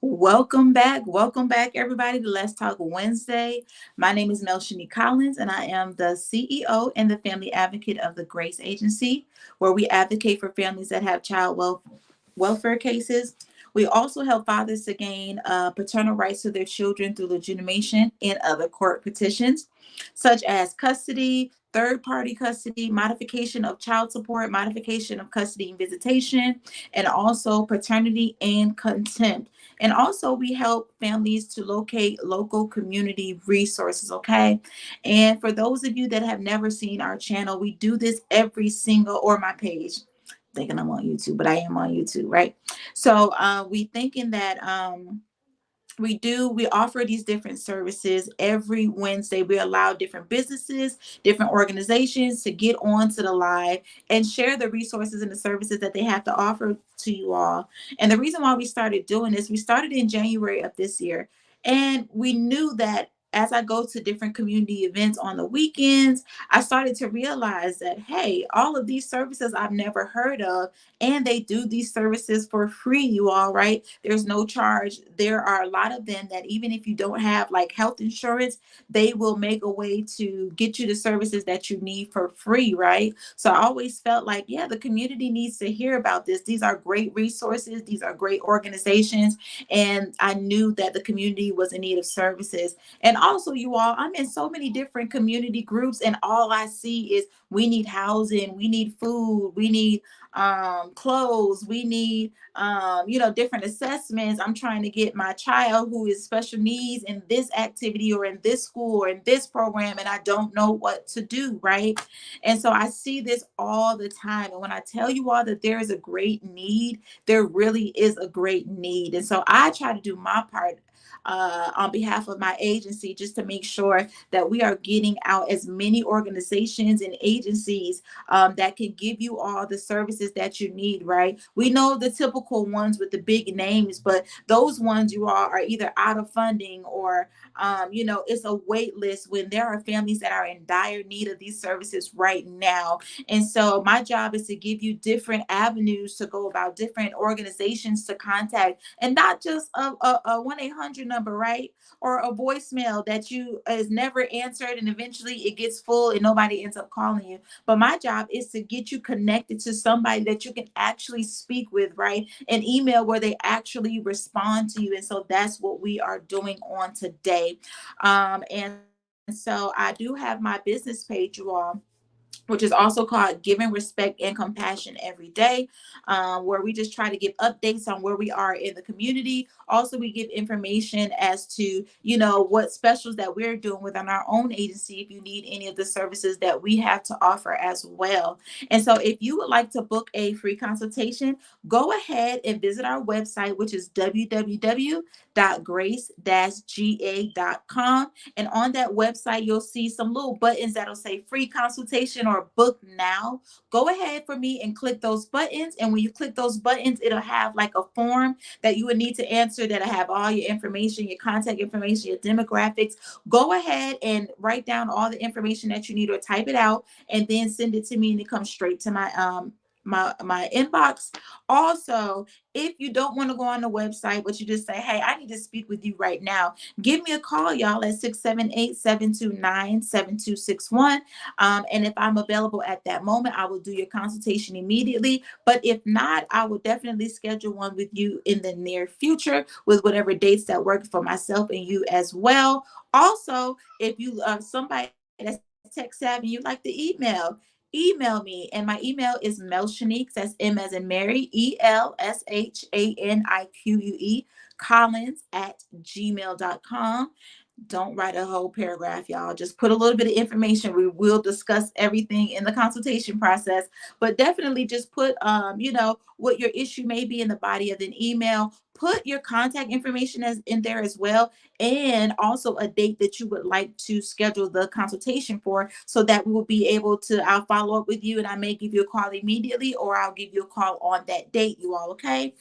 Welcome back. Welcome back, everybody, to Let's Talk Wednesday. My name is Melshani Collins, and I am the CEO and the family advocate of the Grace Agency, where we advocate for families that have welfare cases. We also help fathers to gain paternal rights to their children through legitimation and other court petitions, such as custody, third party custody, modification of child support, modification of custody and visitation, and also paternity and contempt. And also, we help families to locate local community resources, okay? And for those of you that have never seen our channel, we do this every single, or my page. Thinking I'm on YouTube, but I am on YouTube, right? So we thinking that we offer these different services every Wednesday. We allow different businesses, different organizations to get onto the live and share the resources and the services that they have to offer to you all. And the reason why we started doing this, we started in January of this year, and we knew that as I go to different community events on the weekends, I started to realize that, hey, all of these services I've never heard of, and they do these services for free, you all, right? There's no charge. There are a lot of them that even if you don't have like health insurance, they will make a way to get you the services that you need for free, right? So I always felt like, yeah, the community needs to hear about this. These are great resources, these are great organizations, and I knew that the community was in need of services. And also, you all, I'm in so many different community groups, and all I see is we need housing, we need food, we need clothes, we need different assessments. I'm trying to get my child who is special needs in this activity or in this school or in this program, and I don't know what to do, right? And so I see this all the time, and when I tell you all that there is a great need, there really is a great need. And so I try to do my part on behalf of my agency, just to make sure that we are getting out as many organizations and agencies that can give you all the services that you need, right? We know the typical ones with the big names, but those ones, you all, are either out of funding or it's a wait list when there are families that are in dire need of these services right now. And so my job is to give you different avenues to go about, different organizations to contact, and not just a 1-800 number, right? Or a voicemail that you is never answered, and eventually it gets full and nobody ends up calling you. But my job is to get you connected to somebody that you can actually speak with, right? An email where they actually respond to you. And so that's what we are doing on today. And so I do have my business page, you all, which is also called Giving Respect and Compassion Every Day, where we just try to give updates on where we are in the community. Also, we give information as to, what specials that we're doing within our own agency if you need any of the services that we have to offer as well. And so if you would like to book a free consultation, go ahead and visit our website, which is www.grace-ga.com. And on that website, you'll see some little buttons that'll say free consultation or book now. Go ahead for me and click those buttons. And when you click those buttons, it'll have like a form that you would need to answer that'll have all your information, your contact information, your demographics. Go ahead and write down all the information that you need or type it out and then send it to me, and it comes straight to my inbox. Also, if you don't want to go on the website, but you just say, hey, I need to speak with you right now, give me a call, y'all, at 678-729-7261. And if I'm available at that moment, I will do your consultation immediately. But if not, I will definitely schedule one with you in the near future with whatever dates that work for myself and you as well. Also, if you somebody that's tech savvy, you like the email me. And my email is melshanique, that's M as in Mary, ELSHANIQUE, Collins@gmail.com. Don't write a whole paragraph, y'all. Just put a little bit of information. We will discuss everything in the consultation process, but definitely just put, what your issue may be in the body of an email. Put your contact information as in there as well, and also a date that you would like to schedule the consultation for, so that we will be able to. I'll follow up with you, and I may give you a call immediately, or I'll give you a call on that date. You all okay?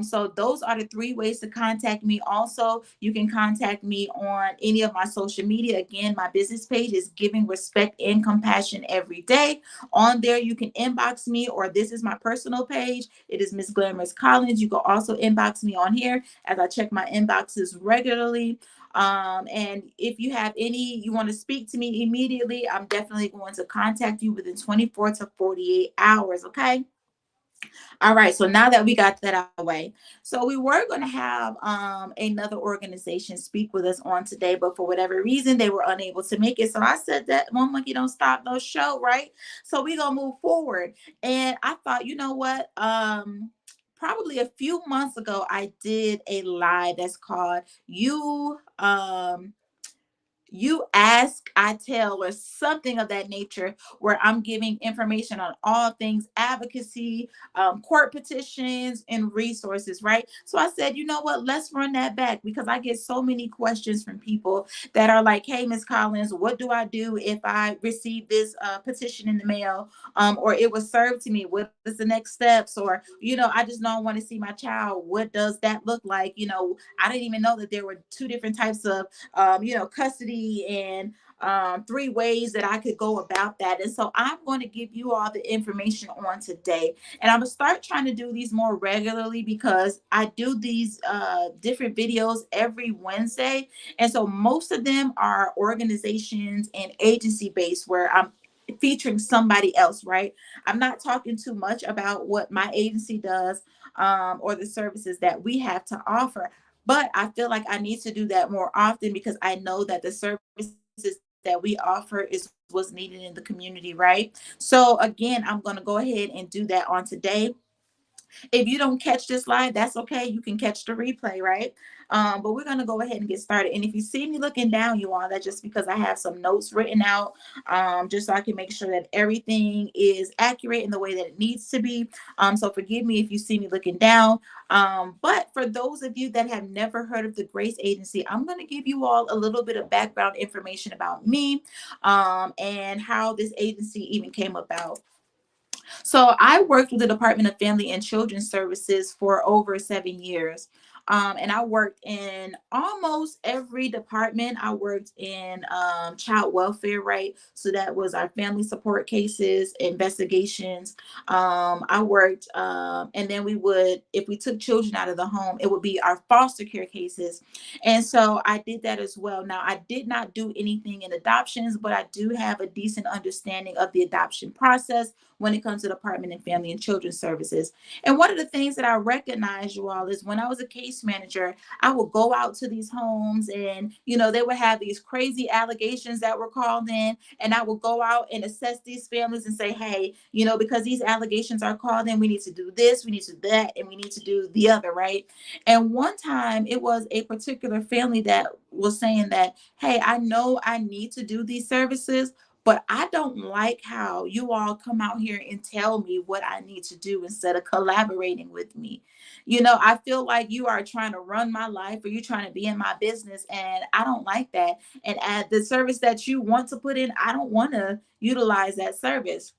So those are the three ways to contact me. Also, you can contact me on any of my social media. Again, my business page is Giving Respect and Compassion Every Day. On there, you can inbox me, or this is my personal page. It is Miss Glamorous Collins. You can also inbox inbox me on here as I check my inboxes regularly. And if you have any, you want to speak to me immediately, I'm definitely going to contact you within 24 to 48 hours. Okay. All right, so now that we got that out of the way, so we were going to have another organization speak with us on today, but for whatever reason, they were unable to make it. So I said that one monkey don't stop no show, right? So we gonna move forward. And I thought, you know what? Probably a few months ago, I did a live that's called You Ask, I Tell, or something of that nature, where I'm giving information on all things advocacy, court petitions, and resources, right? So I said, you know what, let's run that back, because I get so many questions from people that are like, hey, Miss Collins, what do I do if I receive this petition in the mail, or it was served to me? What is the next steps? Or, I just don't want to see my child. What does that look like? I didn't even know that there were two different types of custody, and three ways that I could go about that. And so I'm going to give you all the information on today. And I'm going to start trying to do these more regularly, because I do these different videos every Wednesday. And so most of them are organizations and agency based, where I'm featuring somebody else, right? I'm not talking too much about what my agency does, or the services that we have to offer. But I feel like I need to do that more often, because I know that the services that we offer is what's needed in the community, right? So again, I'm going to go ahead and do that on today. If you don't catch this live, that's okay. You can catch the replay, right? But we're gonna go ahead and get started. And if you see me looking down, you all, that's just because I have some notes written out, just so I can make sure that everything is accurate in the way that it needs to be. So forgive me if you see me looking down. But for those of you that have never heard of the Grace Agency, I'm gonna give you all a little bit of background information about me, and how this agency even came about. So I worked with the Department of Family and Children's Services for over 7 years. And I worked in almost every department. I worked in child welfare, right? So that was our family support cases, investigations. I worked, and then we would, if we took children out of the home, it would be our foster care cases. And so I did that as well. Now, I did not do anything in adoptions, but I do have a decent understanding of the adoption process when it comes to Department of Family and Children's Services. And one of the things that I recognize, you all, is when I was a case manager, I would go out to these homes, and, they would have these crazy allegations that were called in. And I would go out and assess these families and say, hey, because these allegations are called in, we need to do this, we need to do that, and we need to do the other, right? And one time it was a particular family that was saying that, hey, I know I need to do these services, but I don't like how you all come out here and tell me what I need to do instead of collaborating with me. I feel like you are trying to run my life, or you trying to be in my business, and I don't like that. And at the service that you want to put in, I don't want to utilize that service.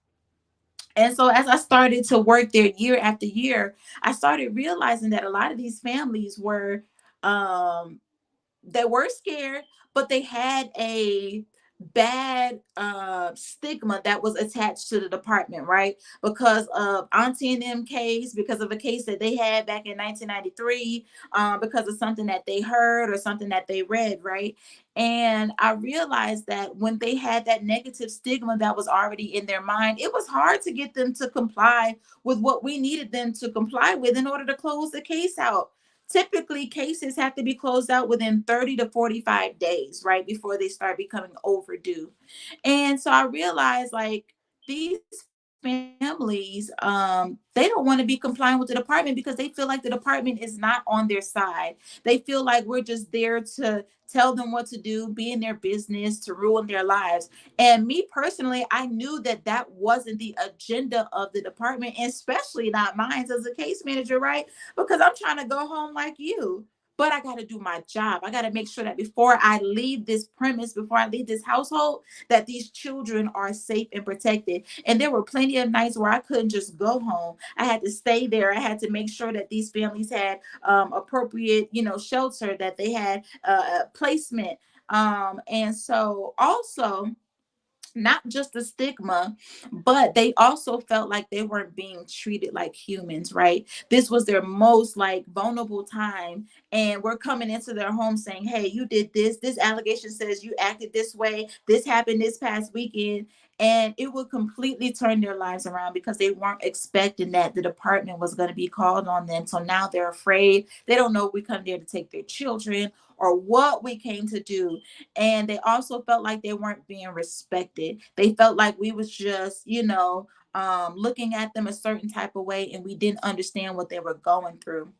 And so as I started to work there year after year, I started realizing that a lot of these families were um they were scared, but they had a bad stigma that was attached to the department, right? Because of Auntie and them case, because of a case that they had back in 1993, because of something that they heard or something that they read, right? And I realized that when they had that negative stigma that was already in their mind, it was hard to get them to comply with what we needed them to comply with in order to close the case out. Typically, cases have to be closed out within 30 to 45 days, right? Before they start becoming overdue. And so I realized, like, these families, they don't want to be complying with the department because they feel like the department is not on their side. They feel like we're just there to tell them what to do, be in their business, to ruin their lives. And me personally, I knew that that wasn't the agenda of the department, and especially not mine as a case manager, right? Because I'm trying to go home like you. But I got to do my job. I got to make sure that before I leave this premise, before I leave this household, that these children are safe and protected. And there were plenty of nights where I couldn't just go home. I had to stay there. I had to make sure that these families had appropriate, shelter, that they had placement. And so also, not just the stigma, but they also felt like they weren't being treated like humans, right? This was their most like vulnerable time. And we're coming into their home saying, hey, you did this. This allegation says you acted this way. This happened this past weekend. And it would completely turn their lives around because they weren't expecting that the department was going to be called on them. So now they're afraid. They don't know if we come there to take their children or what we came to do. And they also felt like they weren't being respected. They felt like we was just, looking at them a certain type of way, and we didn't understand what they were going through.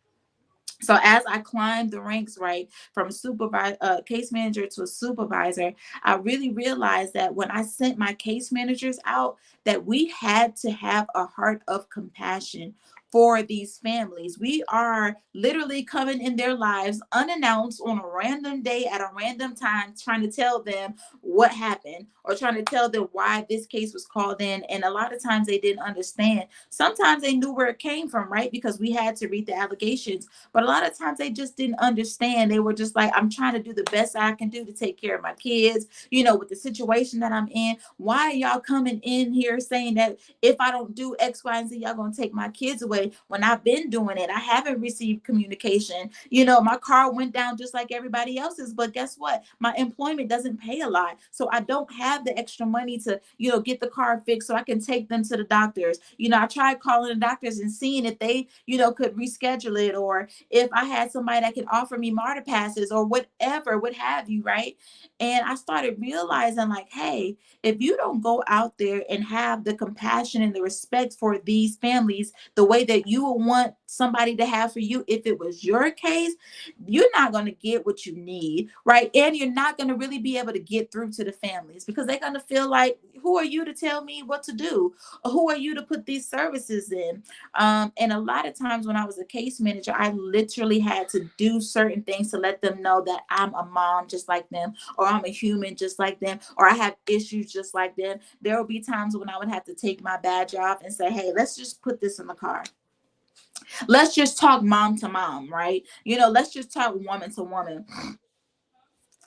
So as I climbed the ranks, right, from a supervisor, case manager to a supervisor, I really realized that when I sent my case managers out, that we had to have a heart of compassion for these families. We are literally coming in their lives unannounced on a random day at a random time, trying to tell them what happened or trying to tell them why this case was called in. And a lot of times they didn't understand. Sometimes they knew where it came from, right? Because we had to read the allegations, but a lot of times they just didn't understand. They were just like, I'm trying to do the best I can do to take care of my kids, with the situation that I'm in. Why are y'all coming in here saying that if I don't do X, Y, and Z, y'all gonna take my kids away when I've been doing it? I haven't received communication. My car went down just like everybody else's, but guess what? My employment doesn't pay a lot. So I don't have the extra money to, get the car fixed so I can take them to the doctors. I tried calling the doctors and seeing if they, could reschedule it, or if I had somebody that could offer me MARTA passes or whatever, what have you, right? And I started realizing, like, hey, if you don't go out there and have the compassion and the respect for these families the way that you would want somebody to have for you if it was your case, you're not going to get what you need, right? And you're not going to really be able to get through to the families because they're going to feel like, who are you to tell me what to do? Or who are you to put these services in? And a lot of times when I was a case manager, I literally had to do certain things to let them know that I'm a mom just like them, or I'm a human just like them, or I have issues just like them. There will be times when I would have to take my badge off and say, hey, let's just put this in the car. Let's just talk mom to mom, right? Let's just talk woman to woman.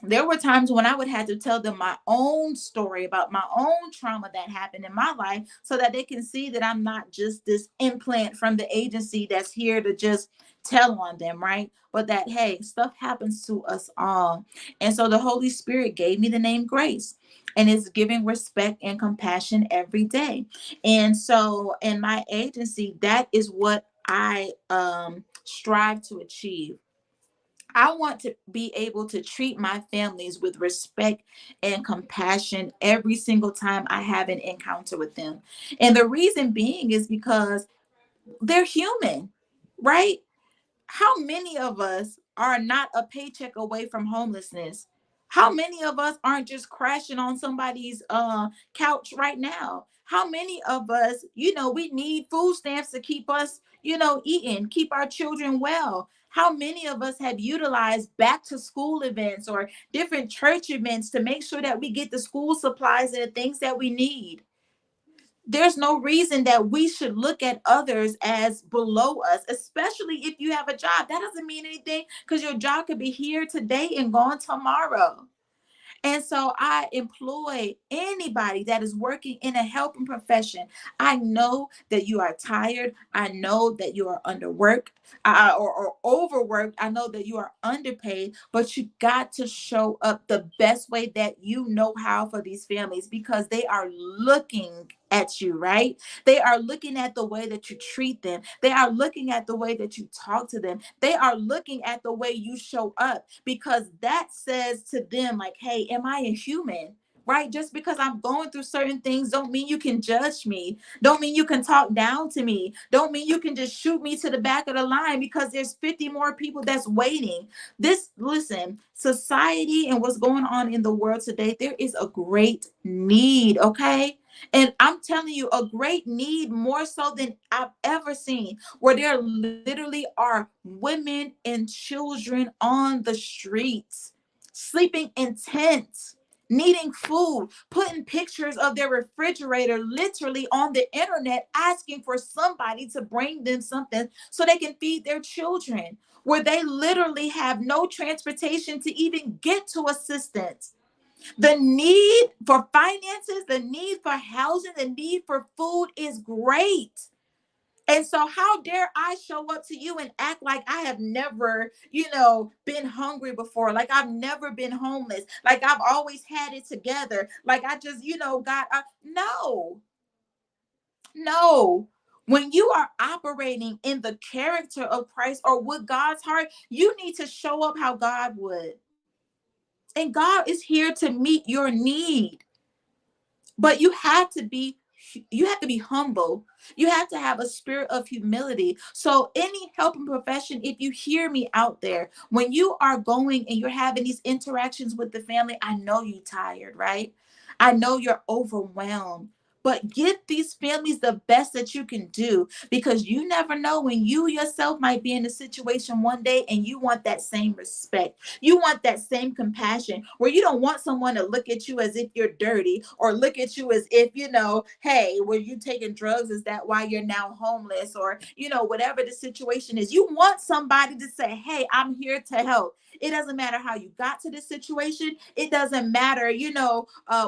There were times when I would have to tell them my own story about my own trauma that happened in my life so that they can see that I'm not just this implant from the agency that's here to just tell on them, right? But that, hey, stuff happens to us all. And so the Holy Spirit gave me the name Grace, and it's giving respect and compassion every day. And so in my agency, that is what I strive to achieve. I want to be able to treat my families with respect and compassion every single time I have an encounter with them. And the reason being is because they're human, right? How many of us are not a paycheck away from homelessness? How many of us aren't just crashing on somebody's couch right now? How many of us, we need food stamps to keep us, eating, keep our children well? How many of us have utilized back to school events or different church events to make sure that we get the school supplies and the things that we need? There's no reason that we should look at others as below us, especially if you have a job. That doesn't mean anything because your job could be here today and gone tomorrow. And so I employ anybody that is working in a helping profession. I know that you are tired. I know that you are underworked or overworked. I know that you are underpaid, but you got to show up the best way that you know how for these families because they are looking at you, right? They are looking at the way that you treat them. They are looking at the way that you talk to them. They are looking at the way you show up because that says to them, like, hey, am I a human? Right? Just because I'm going through certain things don't mean you can judge me. Don't mean you can talk down to me. Don't mean you can just shoot me to the back of the line because there's 50 more people that's waiting. Listen, society and what's going on in the world today, there is a great need, okay? And I'm telling you, a great need more so than I've ever seen, where there literally are women and children on the streets, sleeping in tents, needing food, putting pictures of their refrigerator literally on the internet, asking for somebody to bring them something so they can feed their children, where they literally have no transportation to even get to assistance. The need for finances, the need for housing, the need for food is great. And so, how dare I show up to you and act like I have never, been hungry before, like I've never been homeless, like I've always had it together, like I just, got, no, no. When you are operating in the character of Christ or with God's heart, you need to show up how God would. And God is here to meet your need. But you have to be humble. You have to have a spirit of humility. So any helping profession, if you hear me out there, when you are going and you're having these interactions with the family, I know you're tired, right? I know you're overwhelmed. But give these families the best that you can do, because you never know when you yourself might be in a situation one day and you want that same respect. You want that same compassion where you don't want someone to look at you as if you're dirty, or look at you as if, hey, were you taking drugs? Is that why you're now homeless? Or, whatever the situation is, you want somebody to say, hey, I'm here to help. It doesn't matter how you got to this situation. It doesn't matter,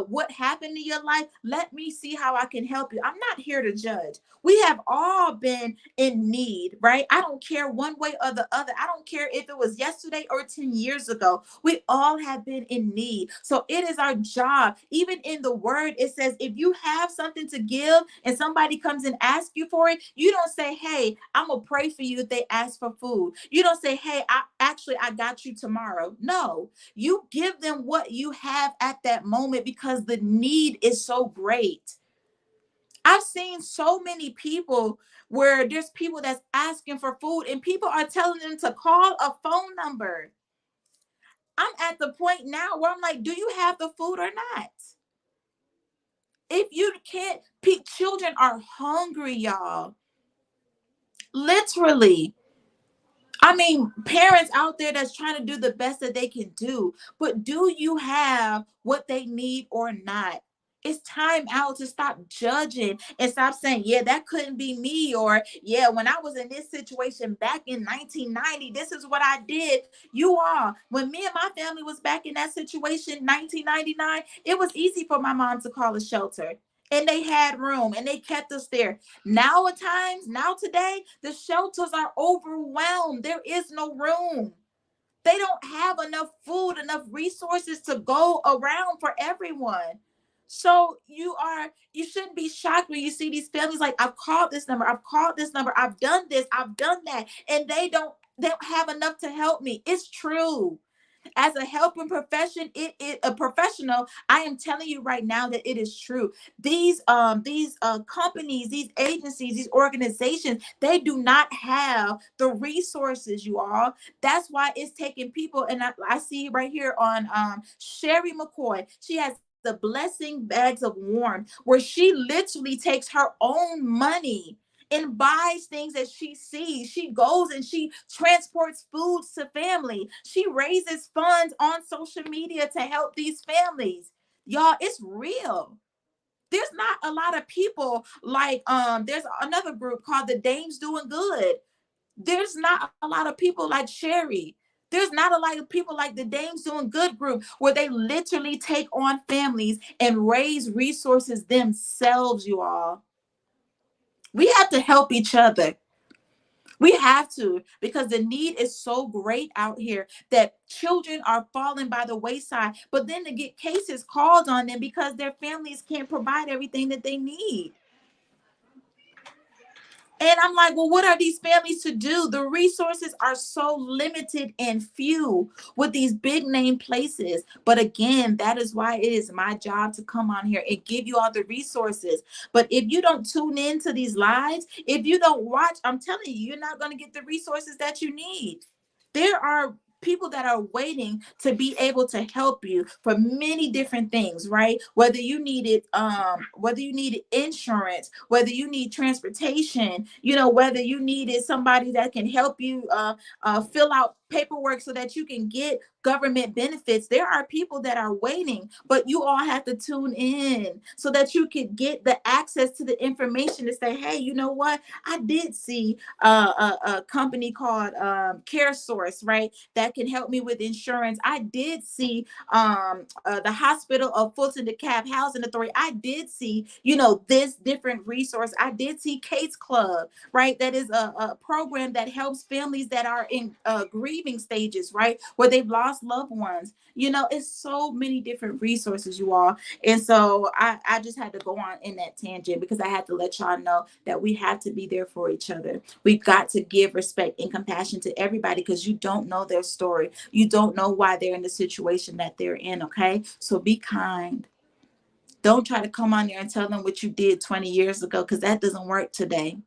what happened in your life. Let me see how I can help you. I'm not here to judge. We have all been in need, right? I don't care one way or the other. I don't care if it was yesterday or 10 years ago. We all have been in need. So it is our job. Even in the word, it says, if you have something to give and somebody comes and asks you for it, you don't say, hey, I'm going to pray for you if they ask for food. You don't say, hey, I got you tomorrow. No, you give them what you have at that moment because the need is so great. I've seen so many people where there's people that's asking for food and people are telling them to call a phone number. I'm at the point now where I'm like, do you have the food or not? If you can't, children are hungry, y'all. Literally. I mean, parents out there that's trying to do the best that they can do, but do you have what they need or not? It's time out to stop judging and stop saying, yeah, that couldn't be me. Or, yeah, when I was in this situation back in 1990, this is what I did. You are. When me and my family was back in that situation, 1999, it was easy for my mom to call a shelter. And they had room and they kept us there. Now today, the shelters are overwhelmed. There is no room. They don't have enough food, enough resources to go around for everyone. So you shouldn't be shocked when you see these families like, I've called this number, I've done this, I've done that, and they don't have enough to help me. It's true. As a helping profession, it a professional, I am telling you right now that it is true. These companies, these agencies, these organizations, they do not have the resources, you all. That's why it's taking people. And I see right here on Sherry McCoy, she has the blessing bags of warmth, where she literally takes her own money and buys things that she sees. She goes and she transports foods to family. She raises funds on social media to help these families. Y'all, it's real. There's not a lot of people like there's another group called the Dames Doing Good. There's not a lot of people like Sherry. There's not a lot of people like the Dames Doing Good group, where they literally take on families and raise resources themselves, you all. We have to help each other. We have to, because the need is so great out here that children are falling by the wayside. But then to get cases called on them because their families can't provide everything that they need. And I'm like, well, what are these families to do? The resources are so limited and few with these big name places. But again, that is why it is my job to come on here and give you all the resources. But if you don't tune into these lives, if you don't watch, I'm telling you, you're not going to get the resources that you need. There are people that are waiting to be able to help you for many different things, right? Whether you needed insurance, whether you need transportation, whether you needed somebody that can help you fill out paperwork so that you can get government benefits, there are people that are waiting, but you all have to tune in so that you can get the access to the information to say, hey, you know what? I did see a company called Care Source, right? That can help me with insurance. I did see the Hospital of Fulton DeKalb Housing Authority. I did see, this different resource. I did see Case Club, right? That is a program that helps families that are in grieving stages, right? Where they've lost loved ones. It's so many different resources, you all. And so I just had to go on in that tangent because I had to let y'all know that we have to be there for each other. We've got to give respect and compassion to everybody because you don't know their story. You don't know why they're in the situation that they're in, okay? So be kind. Don't try to come on there and tell them what you did 20 years ago because that doesn't work today,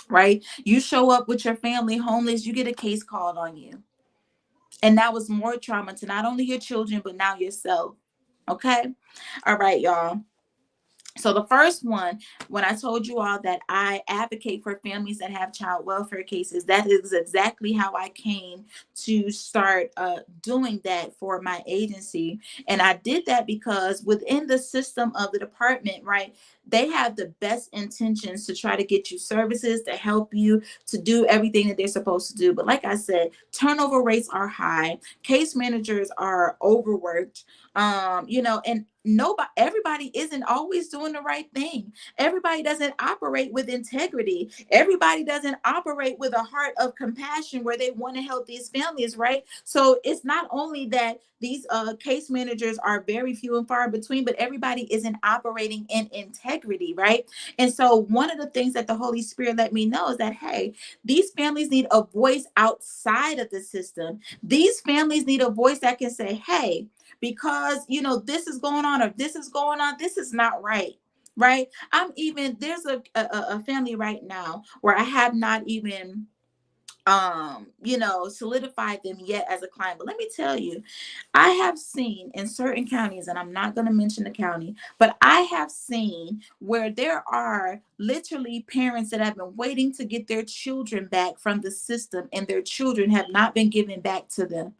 right? You show up with your family homeless, you get a case called on you. And that was more trauma to not only your children, but now yourself. Okay? All right, y'all. So the first one, when I told you all that I advocate for families that have child welfare cases, that is exactly how I came to start doing that for my agency. And I did that because within the system of the department, right, they have the best intentions to try to get you services, to help you, to do everything that they're supposed to do. But like I said, turnover rates are high, case managers are overworked, and everybody isn't always doing the right thing. Everybody doesn't operate with integrity. Everybody doesn't operate with a heart of compassion where they want to help these families, right? So it's not only that these case managers are very few and far between, but everybody isn't operating in integrity, right? And so one of the things that the Holy Spirit let me know is that, hey, these families need a voice outside of the system. These families need a voice that can say, hey, because this is going on, or this is going on, this is not right. Right. There's a family right now where I have not even solidified them yet as a client. But let me tell you, I have seen in certain counties, and I'm not going to mention the county, but I have seen where there are literally parents that have been waiting to get their children back from the system, and their children have not been given back to them.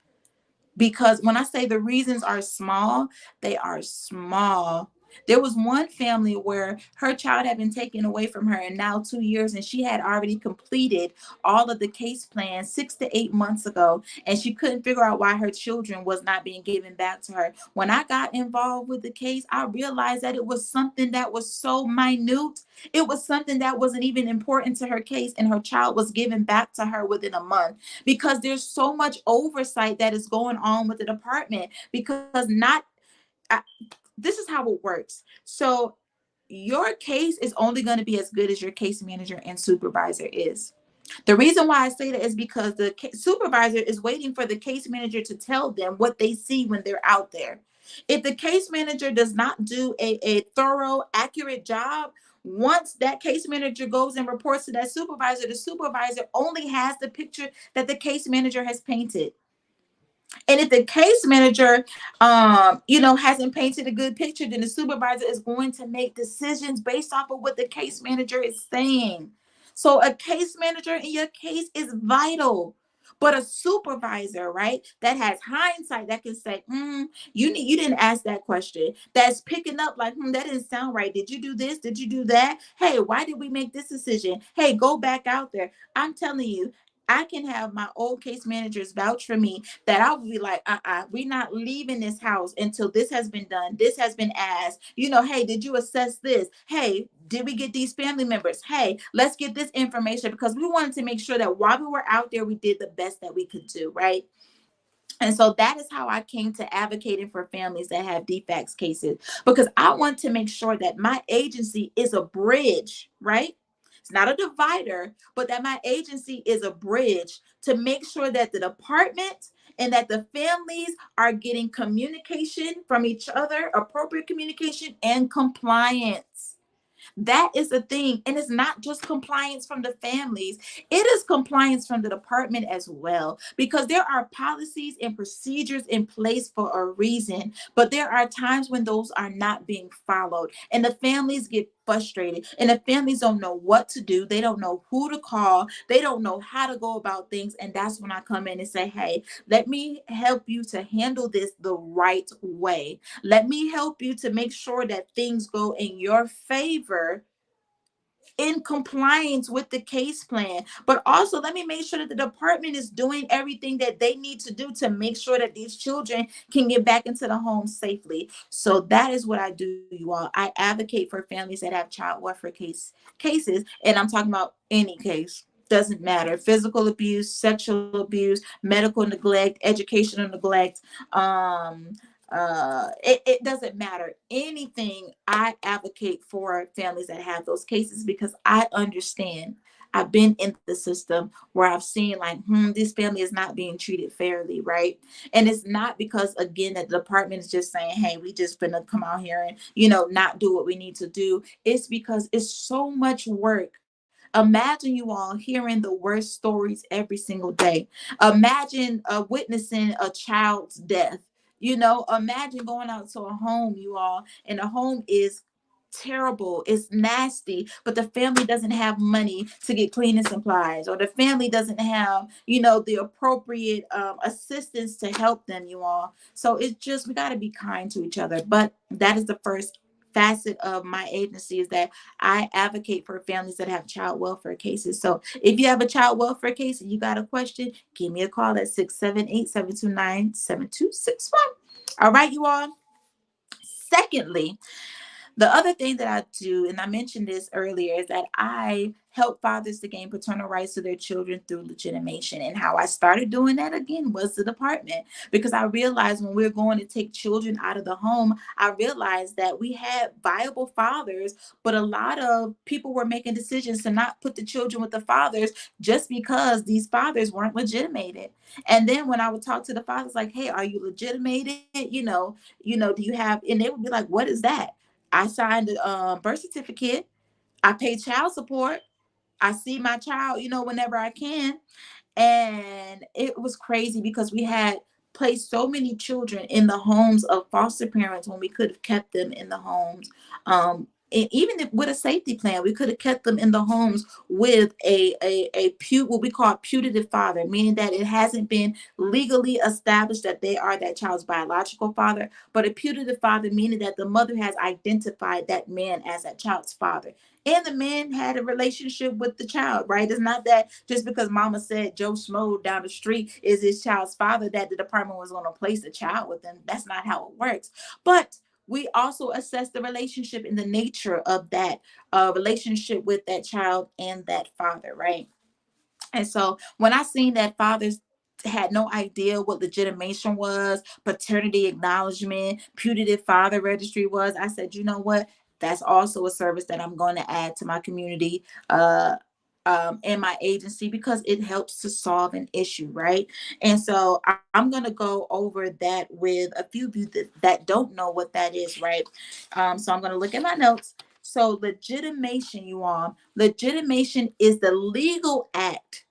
Because when I say the reasons are small, they are small. There was one family where her child had been taken away from her in now 2 years, and she had already completed all of the case plans 6 to 8 months ago, and she couldn't figure out why her children was not being given back to her. When I got involved with the case, I realized that it was something that was so minute. It was something that wasn't even important to her case, and her child was given back to her within a month because there's so much oversight that is going on with the department. Because this is how it works. So your case is only going to be as good as your case manager and supervisor is. The reason why I say that is because the supervisor is waiting for the case manager to tell them what they see when they're out there. If the case manager does not do a thorough, accurate job, once that case manager goes and reports to that supervisor, the supervisor only has the picture that the case manager has painted. And if the case manager, hasn't painted a good picture, then the supervisor is going to make decisions based off of what the case manager is saying. So a case manager in your case is vital. But a supervisor, right, that has hindsight, that can say, you didn't ask that question. That's picking up like, that didn't sound right. Did you do this? Did you do that? Hey, why did we make this decision? Hey, go back out there. I'm telling you, I can have my old case managers vouch for me that I would be like, we're not leaving this house until this has been done. This has been asked. Hey, did you assess this? Hey, did we get these family members? Hey, let's get this information, because we wanted to make sure that while we were out there, we did the best that we could do, right? And so that is how I came to advocating for families that have defects cases, because I want to make sure that my agency is a bridge, right? It's not a divider, but that my agency is a bridge to make sure that the department and that the families are getting communication from each other, appropriate communication and compliance. That is the thing. And it's not just compliance from the families, it is compliance from the department as well, because there are policies and procedures in place for a reason, but there are times when those are not being followed, and the families get frustrated. And the families don't know what to do. They don't know who to call. They don't know how to go about things. And that's when I come in and say, hey, let me help you to handle this the right way. Let me help you to make sure that things go in your favor, in compliance with the case plan. But also, let me make sure that the department is doing everything that they need to do to make sure that these children can get back into the home safely. So that is what I do, you all. I advocate for families that have child welfare cases, and I'm talking about any case. Doesn't matter. Physical abuse, sexual abuse, medical neglect, educational neglect, it doesn't matter. Anything, I advocate for families that have those cases because I understand. I've been in the system where I've seen like, this family is not being treated fairly, right? And it's not because, again, that the department is just saying, hey, we just gonna come out here and, not do what we need to do. It's because it's so much work. Imagine you all hearing the worst stories every single day. Imagine witnessing a child's death. Imagine going out to a home, you all, and the home is terrible, it's nasty, but the family doesn't have money to get cleaning supplies, or the family doesn't have, the appropriate assistance to help them, you all. So it's just, we got to be kind to each other. But that is the first facet of my agency, is that I advocate for families that have child welfare cases. So if you have a child welfare case and you got a question, give me a call at 678-729-7261. All right, you all. Secondly, the other thing that I do, and I mentioned this earlier, is that I help fathers to gain paternal rights to their children through legitimation. And how I started doing that, again, was the department, because I realized when we're going to take children out of the home, I realized that we had viable fathers, but a lot of people were making decisions to not put the children with the fathers just because these fathers weren't legitimated. And then when I would talk to the fathers, like, hey, are you legitimated? Do you have, and they would be like, what is that? I signed a birth certificate. I pay child support. I see my child, whenever I can. And it was crazy because we had placed so many children in the homes of foster parents when we could have kept them in the homes. And even if, with a safety plan, we could have kept them in the homes with what we call putative father, meaning that it hasn't been legally established that they are that child's biological father, but a putative father, meaning that the mother has identified that man as that child's father. And the man had a relationship with the child, right? It's not that just because mama said Joe Schmo down the street is his child's father that the department was going to place the child with him. That's not how it works. But we also assess the relationship and the nature of that relationship with that child and that father, right? And so when I seen that fathers had no idea what legitimation was, paternity acknowledgement, putative father registry was, I said, you know what? That's also a service that I'm going to add to my community and my agency, because it helps to solve an issue, right? And so I'm going to go over that with a few of you that don't know what that is, right? So I'm going to look at my notes. So legitimation, you all, legitimation is the legal act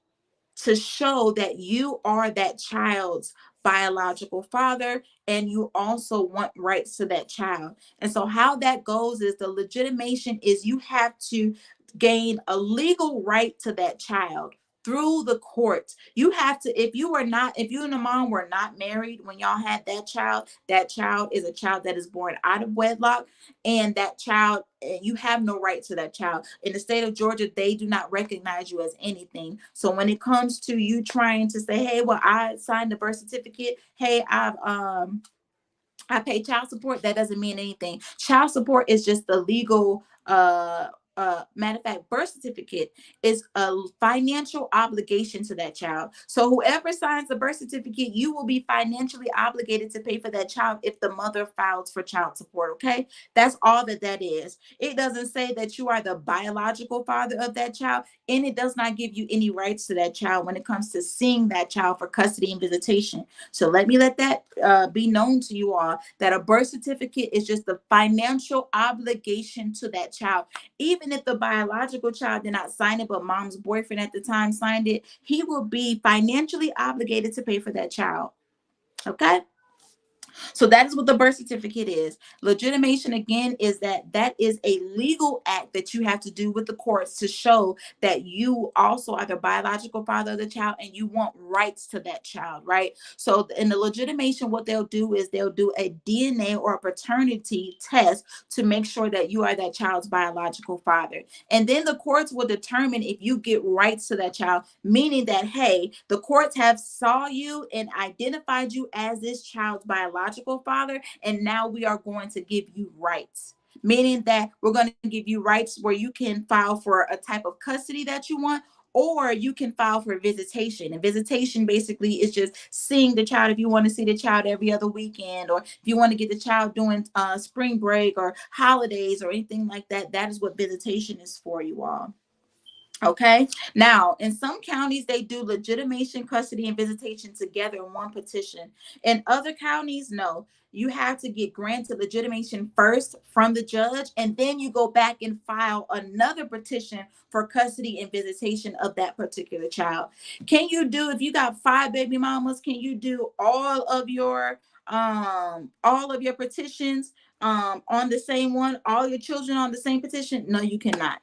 to show that you are that child's biological father and you also want rights to that child. And so how that goes is, the legitimation is you have to gain a legal right to that child through the courts. You have to, if you and the mom were not married when y'all had that child is a child that is born out of wedlock, and that child, you have no right to that child. In the state of Georgia, they do not recognize you as anything. So when it comes to you trying to say, hey, well, I signed the birth certificate, hey, I pay child support, that doesn't mean anything. Child support is just the legal matter of fact, birth certificate is a financial obligation to that child. So whoever signs the birth certificate, you will be financially obligated to pay for that child if the mother files for child support. Okay, that's all that is. It doesn't say that you are the biological father of that child, and it does not give you any rights to that child when it comes to seeing that child for custody and visitation. So let that be known to you all, that a birth certificate is just the financial obligation to that child. Even if the biological child did not sign it, but mom's boyfriend at the time signed it, he will be financially obligated to pay for that child. Okay? So that is what the birth certificate is. Legitimation, again, is that is a legal act that you have to do with the courts to show that you also are the biological father of the child and you want rights to that child, right? So in the legitimation, what they'll do is they'll do a DNA or a paternity test to make sure that you are that child's biological father. And then the courts will determine if you get rights to that child, meaning that, hey, the courts have saw you and identified you as this child's biological father, and now we are going to give you rights. Meaning that we're going to give you rights where you can file for a type of custody that you want, or you can file for visitation. And visitation basically is just seeing the child if you want to see the child every other weekend, or if you want to get the child doing spring break or holidays or anything like that. That is what visitation is for, you all. Okay. Now, in some counties, they do legitimation, custody, and visitation together in one petition. In other counties, no. You have to get granted legitimation first from the judge, and then you go back and file another petition for custody and visitation of that particular child. Can you do, if you got 5 baby mamas, can you do all of your petitions on the same one, all your children on the same petition? No, you cannot.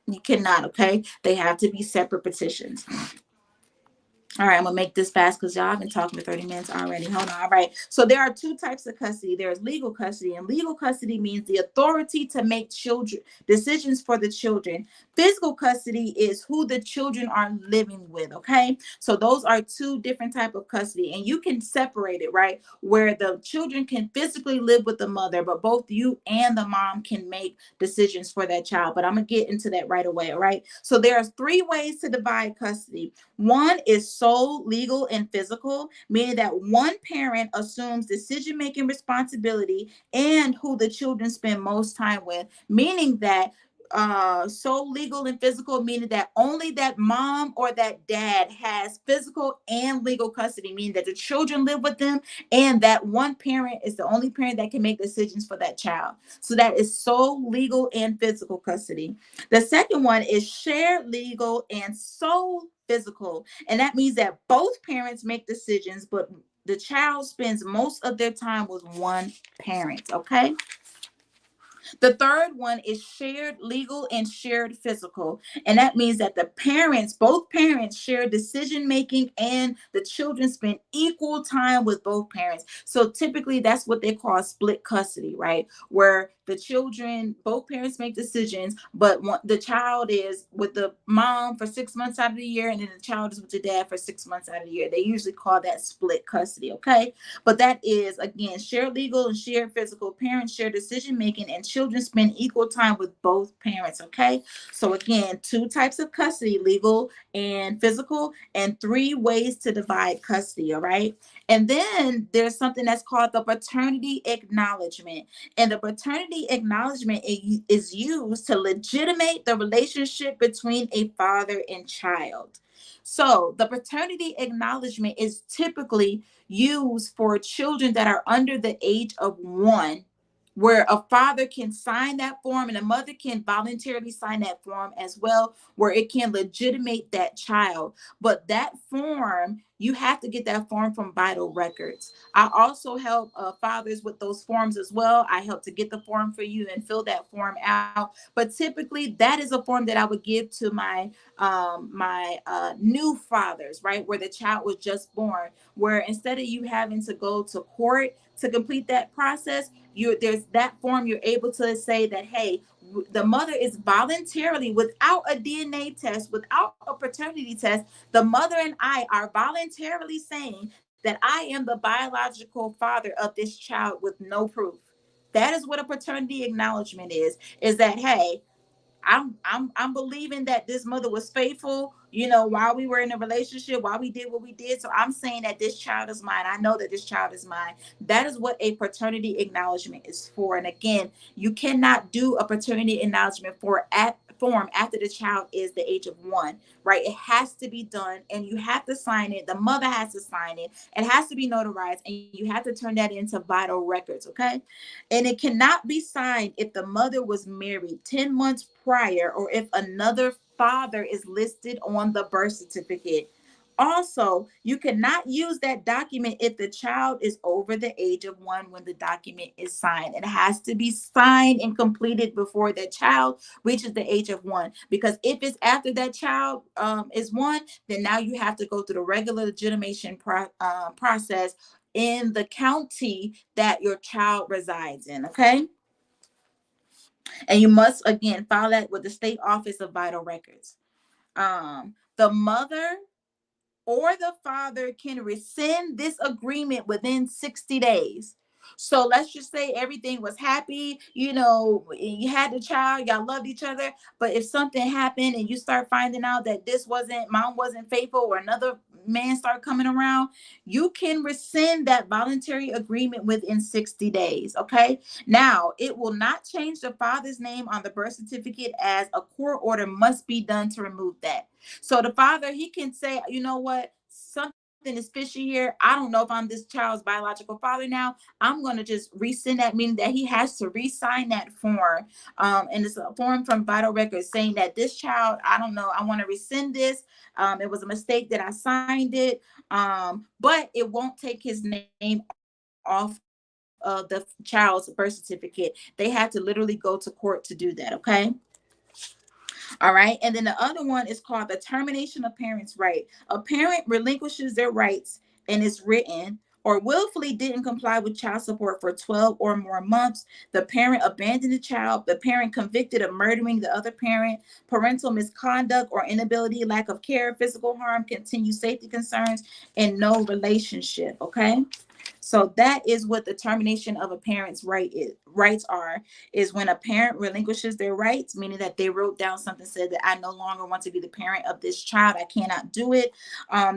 You cannot, okay? They have to be separate petitions. All right, I'm gonna make this fast because y'all have been talking for 30 minutes already. Hold on. All right. So there are two types of custody. There's legal custody, and legal custody means the authority to make children decisions for the children. Physical custody is who the children are living with. Okay. So those are two different type of custody, and you can separate it, right? Where the children can physically live with the mother, but both you and the mom can make decisions for that child. But I'm gonna get into that right away. All right. So there are 3 ways to divide custody. One is sole, legal, and physical, meaning that one parent assumes decision-making responsibility and who the children spend most time with, meaning that sole, legal, and physical, meaning that only that mom or that dad has physical and legal custody, meaning that the children live with them and that one parent is the only parent that can make decisions for that child. So that is sole, legal, and physical custody. The second one is shared legal and sole physical. And that means that both parents make decisions, but the child spends most of their time with one parent. Okay. The third one is shared legal and shared physical. And that means that the parents, both parents, share decision making and the children spend equal time with both parents. So typically that's what they call split custody, right? Where the children, both parents make decisions, but the child is with the mom for 6 months out of the year, and then the child is with the dad for 6 months out of the year. They usually call that split custody, okay? But that is, again, shared legal and shared physical. Parents share decision making, and children spend equal time with both parents, okay? So, again, 2 types of custody, legal and physical, and 3 ways to divide custody, all right? And then there's something that's called the paternity acknowledgement. And the paternity acknowledgement is used to legitimate the relationship between a father and child. So, the paternity acknowledgement is typically used for children that are under the age of 1, where a father can sign that form and a mother can voluntarily sign that form as well, where it can legitimate that child. But that form, you have to get that form from Vital Records. I also help fathers with those forms as well. I help to get the form for you and fill that form out. But typically, that is a form that I would give to my new fathers, right, where the child was just born, where instead of you having to go to court to complete that process, there's that form. You're able to say that, hey, the mother is voluntarily, without a DNA test, without a paternity test, the mother and I are voluntarily saying that I am the biological father of this child with no proof. That is what a paternity acknowledgement is that, hey, I'm believing that this mother was faithful, while we were in a relationship, while we did what we did. So I'm saying that this child is mine. I know that this child is mine. That is what a paternity acknowledgement is for. And again, you cannot do a paternity acknowledgement form after the child is the age of 1, right? It has to be done, and you have to sign it. The mother has to sign it. It has to be notarized, and you have to turn that into Vital Records, okay? And it cannot be signed if the mother was married 10 months prior or if another father is listed on the birth certificate. Also, you cannot use that document if the child is over the age of 1 when the document is signed. It has to be signed and completed before that child reaches the age of 1. Because if it's after that child is 1, then now you have to go through the regular legitimation process in the county that your child resides in. Okay. And you must again file that with the state office of vital records. The mother or the father can rescind this agreement within 60 days. So let's just say everything was happy, you had the child, y'all loved each other, but if something happened and you start finding out that mom wasn't faithful, or another man start coming around, you can rescind that voluntary agreement within 60 days. Okay. Now, it will not change the father's name on the birth certificate, as a court order must be done to remove that. So the father, he can say, you know what, something is fishy here. I don't know if I'm this child's biological father now. I'm going to just rescind that, meaning that he has to re-sign that form. And it's a form from Vital Records saying that this child, I don't know, I want to rescind this. It was a mistake that I signed it. But it won't take his name off of the child's birth certificate. They had to literally go to court to do that. Okay. All right. And then the other one is called the termination of parents' right. A parent relinquishes their rights and it's written, or willfully didn't comply with child support for 12 or more months. The parent abandoned the child. The parent convicted of murdering the other parent. Parental misconduct or inability, lack of care, physical harm, continued safety concerns, and no relationship. Okay. So that is what the termination of a parent's rights are, is when a parent relinquishes their rights, meaning that they wrote down something, said that I no longer want to be the parent of this child. I cannot do it.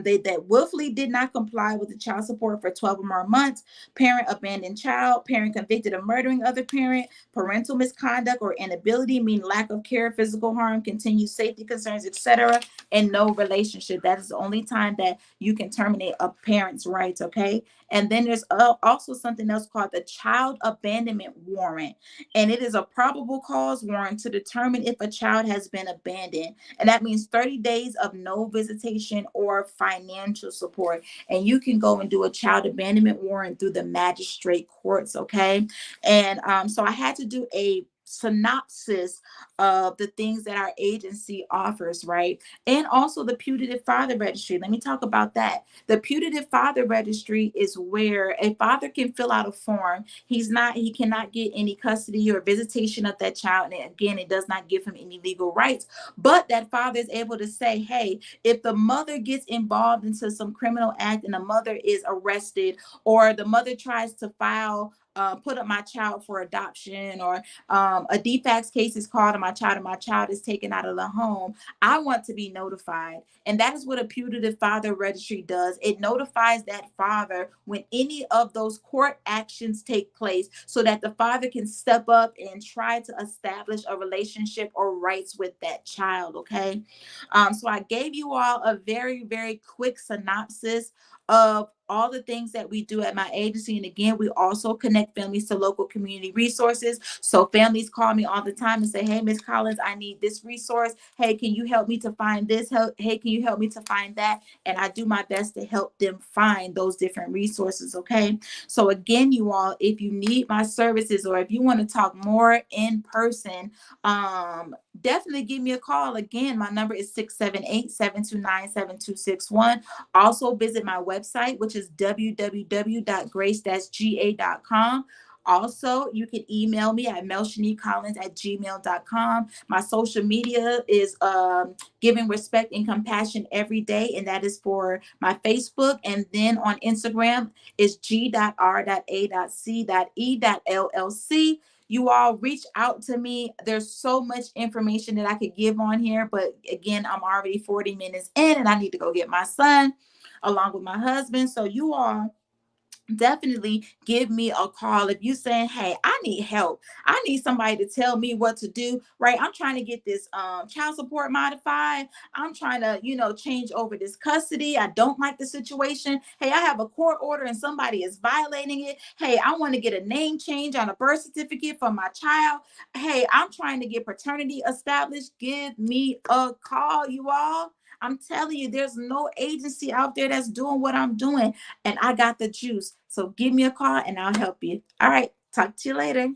They that willfully did not comply with the child support for 12 or more months, parent abandoned child, parent convicted of murdering other parent, parental misconduct or inability, mean lack of care, physical harm, continued safety concerns, etc., and no relationship. That is the only time that you can terminate a parent's rights. Okay. And then there's also something else called the child abandonment warrant. And it is a probable cause warrant to determine if a child has been abandoned. And that means 30 days of no visitation or financial support. And you can go and do a child abandonment warrant through the magistrate courts. Okay. And so I had to do a synopsis of the things that our agency offers, right? And also the putative father registry. Let me talk about that. The putative father registry is where a father can fill out a form. He cannot get any custody or visitation of that child. And again, it does not give him any legal rights. But that father is able to say, hey, if the mother gets involved into some criminal act and the mother is arrested, or the mother tries to put up my child for adoption, or a defects case is called and my child is taken out of the home, I want to be notified. And that is what a putative father registry does. It notifies that father when any of those court actions take place, so that the father can step up and try to establish a relationship or rights with that child. Okay. So I gave you all a very, very quick synopsis of all the things that we do at my agency. And again, we also connect families to local community resources. So families call me all the time and say, hey, Miss Collins, I need this resource. Hey, can you help me to find this? Hey, can you help me to find that? And I do my best to help them find those different resources. Okay. So again, you all, if you need my services, or if you want to talk more in person, definitely give me a call. Again, my number is 678-729-7261. Also visit my website, which is www.grace-ga.com. Also, you can email me at melshanicollins@gmail.com. My social media is Giving Respect and Compassion Every Day, and that is for my Facebook. And then on Instagram is G.R.A.C.E.LLC. You all reach out to me. There's so much information that I could give on here, but again, I'm already 40 minutes in and I need to go get my son along with my husband. So you all definitely give me a call if you saying, hey, I need help. I need somebody to tell me what to do, right? I'm trying to get this child support modified. I'm trying to change over this custody. I don't like the situation. Hey, I have a court order and somebody is violating it. Hey, I want to get a name change on a birth certificate for my child. Hey, I'm trying to get paternity established. Give me a call, you all. I'm telling you, there's no agency out there that's doing what I'm doing. And I got the juice. So give me a call and I'll help you. All right. Talk to you later.